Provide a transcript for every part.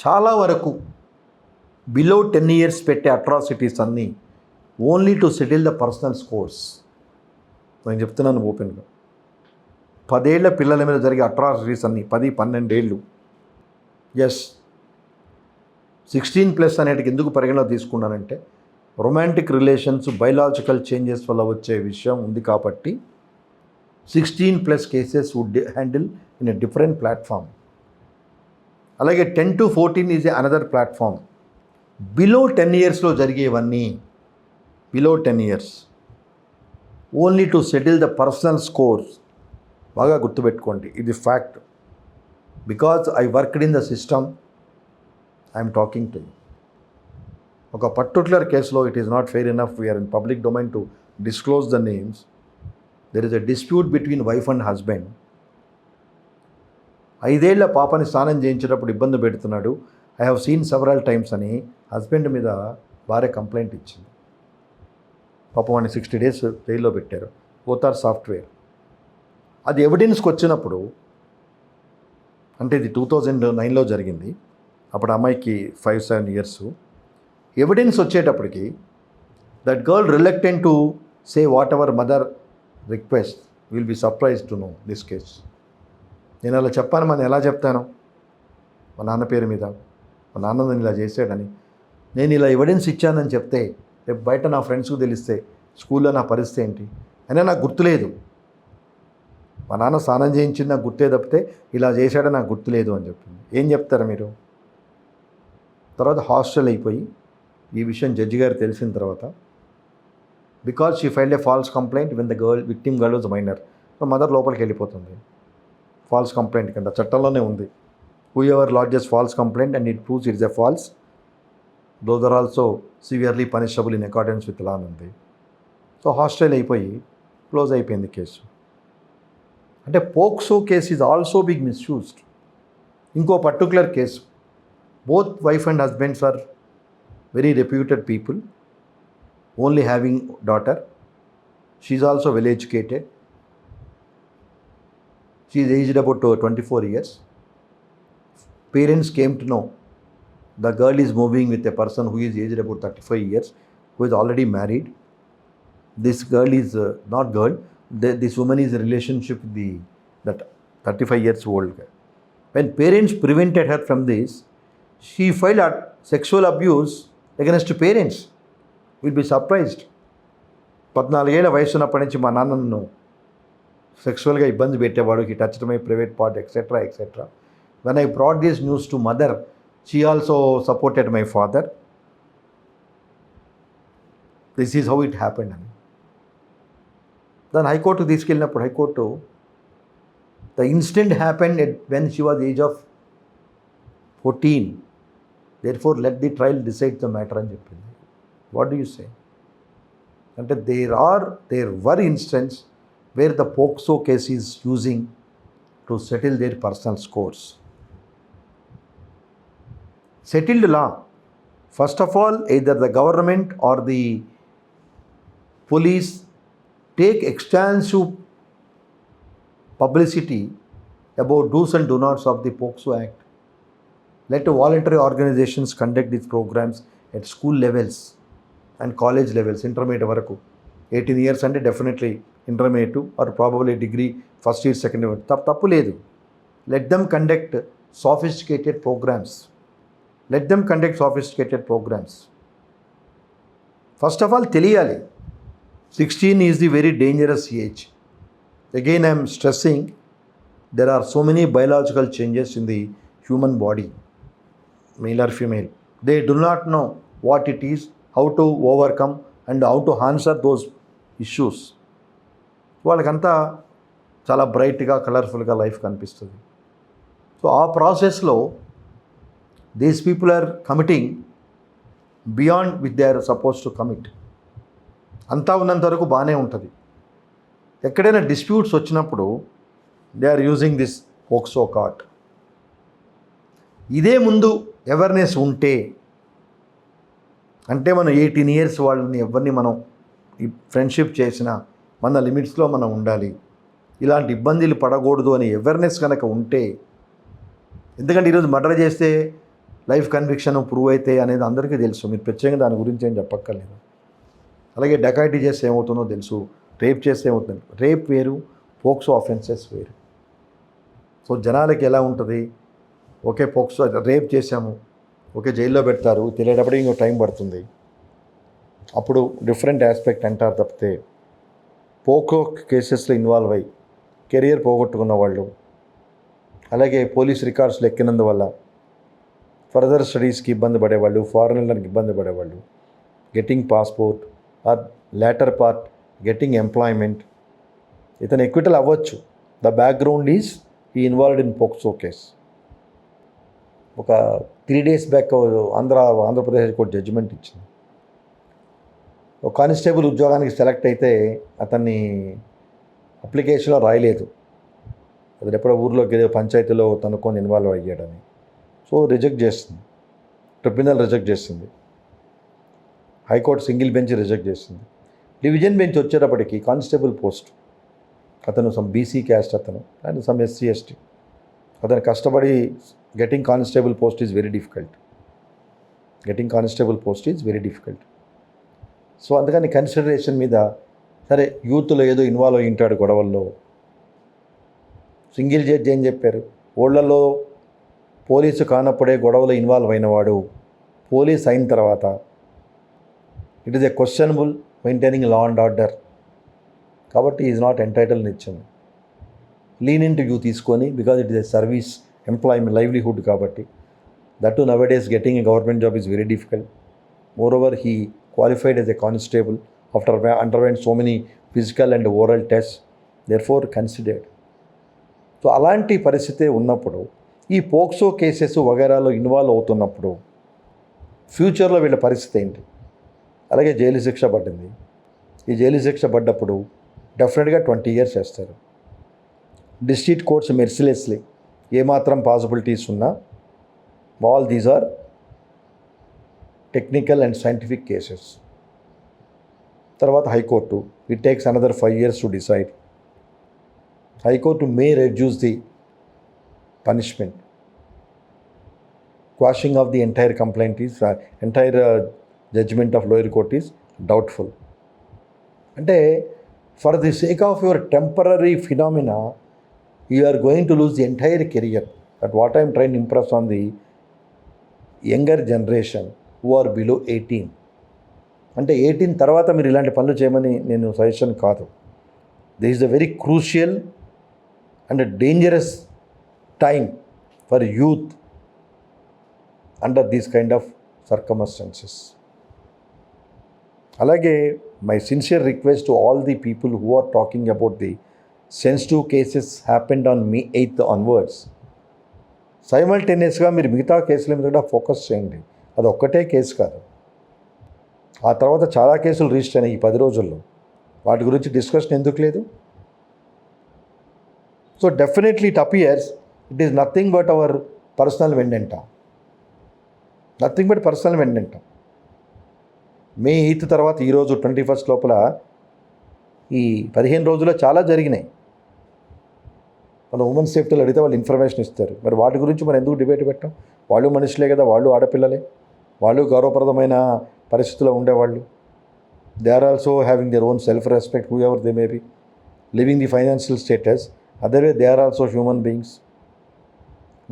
చాలా వరకు below 10 years పెట్టే అట్రాసిటీస్ అన్నీ only to settle the personal scores. నేను చెప్తున్నాను ఓపెన్గా. 10 ఏళ్ల పిల్లల మీద జరిగే అట్రాసిటీస్ అన్నీ 10-12 ఏళ్ళు. ఎస్, 16+ అనేటికి ఎందుకు పరిగణలో తీసుకున్నానంటే రొమాంటిక్ రిలేషన్స్ బయలాజికల్ చేంజెస్ వల్ల వచ్చే విషయం ఉంది కాబట్టి 16+ cases would handle in a different platform. అలాగే 10 to 14 is another platform. Below 10 yearsలో జరిగేవన్నీ below 10 years only to settle the personal scores. బాగా గుర్తుపెట్టుకోండి, ఇది fact. Because I worked in the system, I'm talking to you. ఒక particular కేసులో it is not fair enough, we're in public domain to disclose the names. There is a dispute between wife and husband. 5 ఏళ్ల పాపని స్నానం చేయించేటప్పుడు ఇబ్బంది పెడుతున్నాడు, I have seen several times అని husband మీద భార్య కంప్లైంట్ ఇచ్చింది. పాపం వాడిని 60 days జైల్లో పెట్టారు. ఓతార్ సాఫ్ట్వేర్. అది ఎవిడెన్స్కి వచ్చినప్పుడు, అంటే ఇది 2009లో జరిగింది, అప్పుడు అమ్మాయికి 5-7 years. ఎవిడెన్స్ వచ్చేటప్పటికి that girl reluctant to say what ever mother request, will be surprise to know this case. నేను అలా చెప్పాను, మనం ఎలా చెప్తాను మా నాన్న పేరు మీద, మా నాన్న నన్ను ఇలా చేశాడని. నేను ఇలా ఎవిడెన్స్ ఇచ్చానని చెప్తే రేపు బయట నా ఫ్రెండ్స్కి తెలిస్తే స్కూల్లో నా పరిస్థితి ఏంటి? అయినా నాకు గుర్తులేదు, మా నాన్న స్నానం చేయించింది నాకు గుర్తే తప్పితే ఇలా చేశాడో నాకు గుర్తులేదు అని చెప్పింది. ఏం చెప్తారు మీరు? తర్వాత హాస్టల్ అయిపోయి ఈ విషయం జడ్జి గారు తెలిసిన తర్వాత, because she filed a false complaint when the victim girl was minor, mother లోపలికి వెళ్ళిపోతుంది. ఫాల్స్ కంప్లైంట్ కింద చట్టంలోనే ఉంది. Whoever lodges false complaint and it proves it's a false, those are also severely punishable in accordance with law ఉంది. So hostile అయిపోయి close అయిపోయింది case. అంటే POCSO case is also big misused. ఇంకో particular case, both wife and husbands are very reputed people, only having daughter. She is also well educated. She is aged about 24 years. Parents came to know the girl is moving with a person who is aged about 35 years, who is already married. This girl is not girl, this woman is in relationship with that 35 years old girl. When parents prevented her from this, she filed sexual abuse against parents. Will be surprised. 14 ఏళ్ల వయసు ఉన్నప్పటి నుంచి మా నాన్న నన్ను సెక్సువల్గా ఇబ్బంది పెట్టేవాడు, he touched my private part etcetera etcetera. When I brought this news to mother, she also supported my father. This is how it happened అని. దాన్ని హైకోర్టుకు తీసుకెళ్ళినప్పుడు high court, the incident happened when she was age of 14. Therefore, let the trial decide the matter అని చెప్పింది. What do you say? అంటే there were instances where the POCSO case is using to settle their personal scores. Settled law, first of all, either the government or the police take extensive publicity about do's and do nots of the POCSO Act. Let voluntary organizations conduct these programs at school levels and college levels, intermediate varaku. 18 years అంటే definitely intermediate or probably degree first year second year తప్పు లేదు. Let them conduct sophisticated programs. First of all తెలియాలి, 16 is the very dangerous age. Again I'm stressing, there are so many biological changes in the human body, male or female. They do not know what it is, how to overcome and how to answer those issues. వాళ్ళకంతా చాలా బ్రైట్గా కలర్ఫుల్గా life కనిపిస్తుంది. So ఆ ప్రాసెస్లో these people are committing beyond with they are suppose to commit. అంతా ఉన్నంత వరకు బాగానే ఉంటుంది. ఎక్కడైనా డిస్ప్యూట్స్ వచ్చినప్పుడు they are using this POCSO court. ఇదే ముందు అవేర్నెస్ ఉంటే, అంటే మనం 18 years వాళ్ళని ఎవరిని మనం ఈ ఫ్రెండ్షిప్ చేసినా మన లిమిట్స్లో మనం ఉండాలి, ఇలాంటి ఇబ్బందులు పడకూడదు అని అవేర్నెస్ కనుక ఉంటే, ఎందుకంటే ఈరోజు మర్డర్ చేస్తే లైఫ్ కన్విక్షన్ ప్రూవ్ అయితే అనేది అందరికీ తెలుసు, మీరు ప్రత్యేకంగా దాని గురించి ఏం చెప్పక్కర్లేదు. అలాగే డకాయిటీ చేస్తే ఏమవుతుందో తెలుసు, రేప్ చేస్తే ఏమవుతుంది. రేప్ వేరు, పోక్సో ఆఫెన్సెస్ వేరు. సో జనాలకి ఎలా ఉంటుంది, ఓకే పోక్సో రేప్ చేశాము, ఓకే జైల్లో పెడతారు, తెలియటప్పటికి ఇంకో టైం పడుతుంది, అప్పుడు డిఫరెంట్ ఆస్పెక్ట్ అంటారు తప్పితే పోకో కేసెస్లో ఇన్వాల్వ్ అయ్యి కెరియర్ పోగొట్టుకున్న వాళ్ళు, అలాగే పోలీస్ రికార్డ్స్లో ఎక్కినందువల్ల ఫర్దర్ స్టడీస్కి ఇబ్బంది పడేవాళ్ళు, ఫారెన్ వెళ్ళడానికి ఇబ్బంది పడేవాళ్ళు, getting passport or later part getting employment, ఇతను ఎక్విటల్ అవ్వచ్చు. ద బ్యాక్గ్రౌండ్ ఈజ్ ఈ ఇన్వాల్వ్డ్ ఇన్ పోక్సో కేస్. ఒక 3 days back Andhra Pradesh court judgement ఇచ్చింది. ఒక కానిస్టేబుల్ ఉద్యోగానికి సెలెక్ట్ అయితే అతన్ని అప్లికేషన్లో రాయలేదు, అతను ఎప్పుడో ఊర్లోకి పంచాయతీలో తనుకొని ఇన్వాల్వ్ అయ్యాడని. సో రిజెక్ట్ చేస్తుంది, ట్రిబ్యునల్ రిజెక్ట్ చేసింది, హైకోర్టు సింగిల్ బెంచ్ రిజెక్ట్ చేసింది. డివిజన్ బెంచ్ వచ్చేటప్పటికి కానిస్టేబుల్ పోస్ట్, అతను సమ్ బీసీ క్యాస్ట్, అతను అండ్ సమ్ ఎస్సీ ఎస్టీ, అతను కష్టపడి getting constable post is very difficult. So అందుకని కన్సిడరేషన్ మీద సరే యూత్లో ఏదో ఇన్వాల్వ్ అయ్యి ఉంటాడు గొడవల్లో. సింగిల్ జడ్జి ఏం చెప్పారు, ఓళ్లలో పోలీసు కానప్పుడే గొడవలో ఇన్వాల్వ్ అయినవాడు పోలీస్ అయిన తర్వాత it is a questionable maintaining law and order, కాబట్టి ఈజ్ నాట్ ఎంటైటిల్ ఇచ్చింది. లీనియంట్ వ్యూ తీసుకొని, because it is a service employment livelihood కాబట్టి. That too nowadays getting a government job is very difficult. Moreover he qualified as a constable after underwent so many physical and oral tests, therefore considered. So అలాంటి పరిస్థితి ఉన్నప్పుడు ఈ POCSO cases వగైరాలో involve అవుతున్నప్పుడు ఫ్యూచర్లో వీళ్ళ పరిస్థితి ఏంటి? అలాగే జైలు శిక్ష పడింది. ఈ జైలు శిక్ష పడ్డప్పుడు డెఫినెట్గా 20 years వేస్తారు. డిస్ట్రిక్ట్ కోర్ట్స్ మెర్సిలెస్లీ ఏమాత్రం పాసిబిలిటీస్ ఉన్నా, all these are technical and scientific cases. తర్వాత high court, it takes another 5 years to decide. High court may reduce the punishment. Quashing of the entire complaint is entire judgment of lower court is doubtful. అంటే for the sake of your temporary phenomena you are going to lose the entire career. That what I'm trying to impress on the younger generation who are below 18. అంటే 18 తర్వాత మీరు ఇలాంటి పనులు చేయమని నేను suggestion కాదు. This is a very crucial and dangerous time for youth under these kind of circumstances. అలాగే my sincere request to all the people who are talking about the sensitive cases happened on May 8th onwards. సైమల్టేనియస్గా మీరు మిగతా కేసుల మీద కూడా focus చేయండి. అది ఒక్కటే కేసు కాదు, ఆ తర్వాత చాలా కేసులు రిజిస్టర్ అయినాయి ఈ 10 రోజుల్లో. వాటి గురించి డిస్కషన్ ఎందుకు లేదు? So definitely it appears it is nothing but our personal vendetta. May 8th తర్వాత ఈరోజు 21st లోపల ఈ 15 రోజుల్లో చాలా జరిగినాయి. మన ఉమెన్ సేఫ్టీలో అడిగితే వాళ్ళు ఇన్ఫర్మేషన్ ఇస్తారు. మరి వాటి గురించి మనం ఎందుకు డిబేట్ పెట్టాం? వాళ్ళు మనుషులే కదా, వాళ్ళు ఆడపిల్లలే, వాళ్ళు గౌరవప్రదమైన పరిస్థితుల్లో ఉండేవాళ్ళు. They are also having their own self respect, who ever they may be, living the financial status. Other way they are also human beings.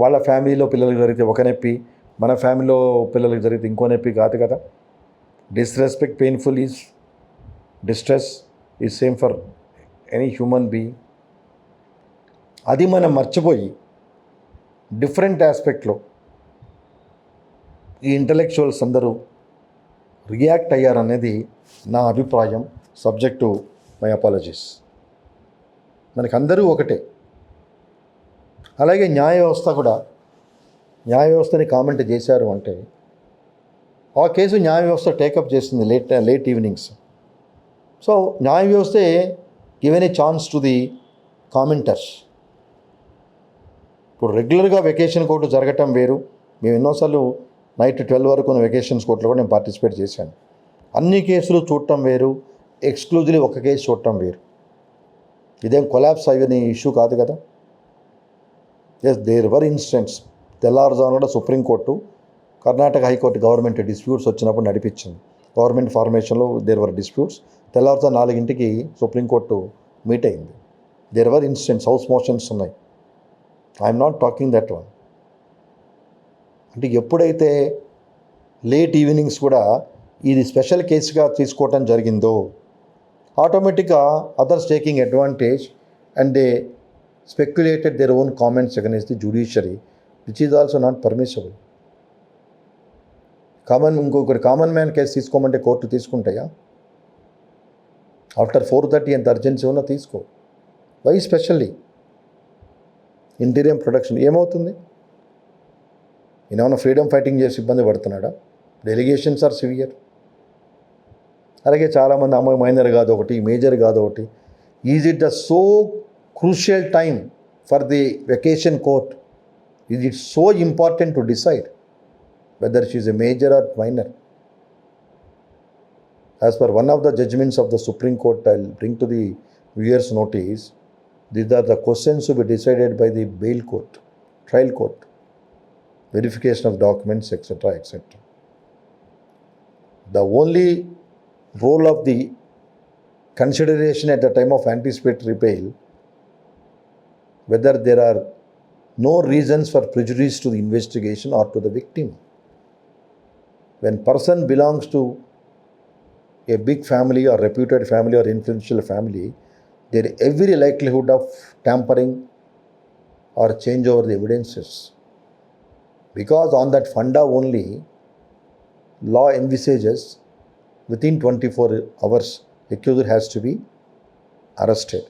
వాళ్ళ ఫ్యామిలీలో పిల్లలకు జరిగితే ఒక నొప్పి, మన ఫ్యామిలీలో పిల్లలకు జరిగితే ఇంకో నొప్పి కాదు కదా. Disrespect painful is, distress is same for any human being. అది మనం మర్చిపోయి డిఫరెంట్ ఆస్పెక్ట్లో ఈ ఇంటలెక్చువల్స్ అందరూ రియాక్ట్ అయ్యారనేది నా అభిప్రాయం. Subject to my apologies. మనకు అందరూ ఒకటే. అలాగే న్యాయ వ్యవస్థని కామెంట్ చేశారు అంటే ఆ కేసు న్యాయ వ్యవస్థ టేకప్ చేసింది లేట్ ఈవినింగ్స్. సో న్యాయ వ్యవస్థే given a chance to the commenters. ఇప్పుడు రెగ్యులర్గా వెకేషన్ కోర్టు జరగటం వేరు. మేము ఎన్నోసార్లు నైట్ 12 వరకు ఉన్న వెకేషన్స్ కోర్టులో కూడా నేను పార్టిసిపేట్ చేశాను. అన్ని కేసులు చూడటం వేరు, ఎక్స్క్లూజివ్లీ ఒక కేసు చూడటం వేరు. ఇదేం కొలాప్స్ అయ్యని ఇష్యూ కాదు కదా. Yes, there were instances. తెల్లారుజామున కూడా Supreme Court Karnataka high court government disputes వచ్చినప్పుడు నడిపించింది. గవర్నమెంట్ ఫార్మేషన్లో దేర్ వర్ డిస్ప్యూట్స్. తెల్లారితో 4ంటికి సుప్రీంకోర్టు మీట్ అయింది. There were incidents, house motions ఉన్నాయి. I'm not talking that one. అంటే ఎప్పుడైతే లేట్ ఈవినింగ్స్ కూడా ఇది స్పెషల్ కేసుగా తీసుకోవటం జరిగిందో ఆటోమేటిక్గా others taking advantage and they speculated their own comments against the judiciary which is also not permissible. ఇంకొకటి కామన్ మ్యాన్ కేసు తీసుకోమంటే కోర్టు తీసుకుంటాయా? ఆఫ్టర్ 4:30 ఎంత అర్జెన్సీ ఉన్నా తీసుకో. వై స్పెషల్లీ ఇంటీరియం ప్రొటెక్షన్ ఏమవుతుంది? ఈయన ఫ్రీడమ్ ఫైటింగ్ చేసి ఇబ్బంది పడుతున్నాడా? Delegations are severe. అలాగే చాలామంది అమ్మాయి మైనర్ కాదు ఒకటి, మేజర్ కాదు ఒకటి. Is it the so crucial time for the vacation court? Is it so important to decide whether she is a major or minor? As per one of the judgments of the Supreme Court, I'll bring to the viewers' notice, these are the questions to be decided by the bail court, trial court, verification of documents, etc., etc. The only role of the consideration at the time of anticipatory bail, whether there are no reasons for prejudice to the investigation or to the victim. When person belongs to a big family or reputed family or influential family, there is every likelihood of tampering or change over the evidences. Because on that funda only, law envisages within 24 hours, accuser has to be arrested.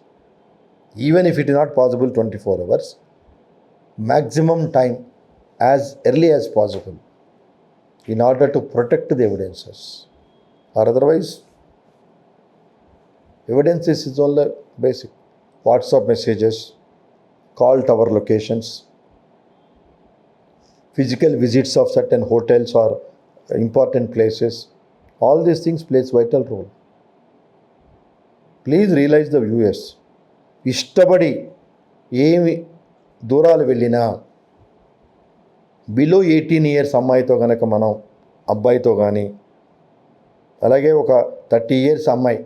Even if it is not possible 24 hours, maximum time as early as possible, in order to protect the evidences, or otherwise evidences is all the basic WhatsApp messages, call tower locations, physical visits of certain hotels or important places. All these things plays vital role. Please realize the viewers, ఇష్టపడి ఏమి దూరాలు వెళ్ళినా below 18 years అమ్మాయితో కనుక మనం అబ్బాయితో కానీ, అలాగే ఒక 30 ఇయర్స్ అమ్మాయి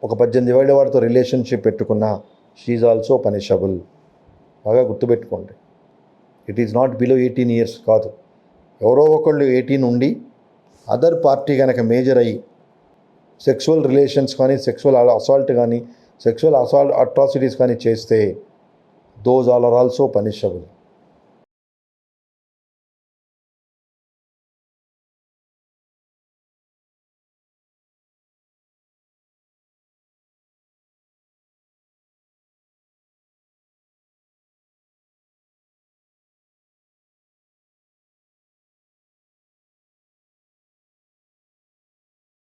ఒక 18 ఏళ్ళ వాడితో రిలేషన్షిప్ పెట్టుకున్నా షీ ఈజ్ ఆల్సో పనిషబుల్. బాగా గుర్తుపెట్టుకోండి. It is not below 18 years కాదు. ఎవరో ఒకళ్ళు 18 ఉండి అదర్ పార్టీ కనుక మేజర్ అయ్యి సెక్సువల్ రిలేషన్స్ కానీ, సెక్సువల్ అసాల్ట్ కానీ, సెక్సువల్ అట్రాసిటీస్ కానీ చేస్తే those all are also punishable.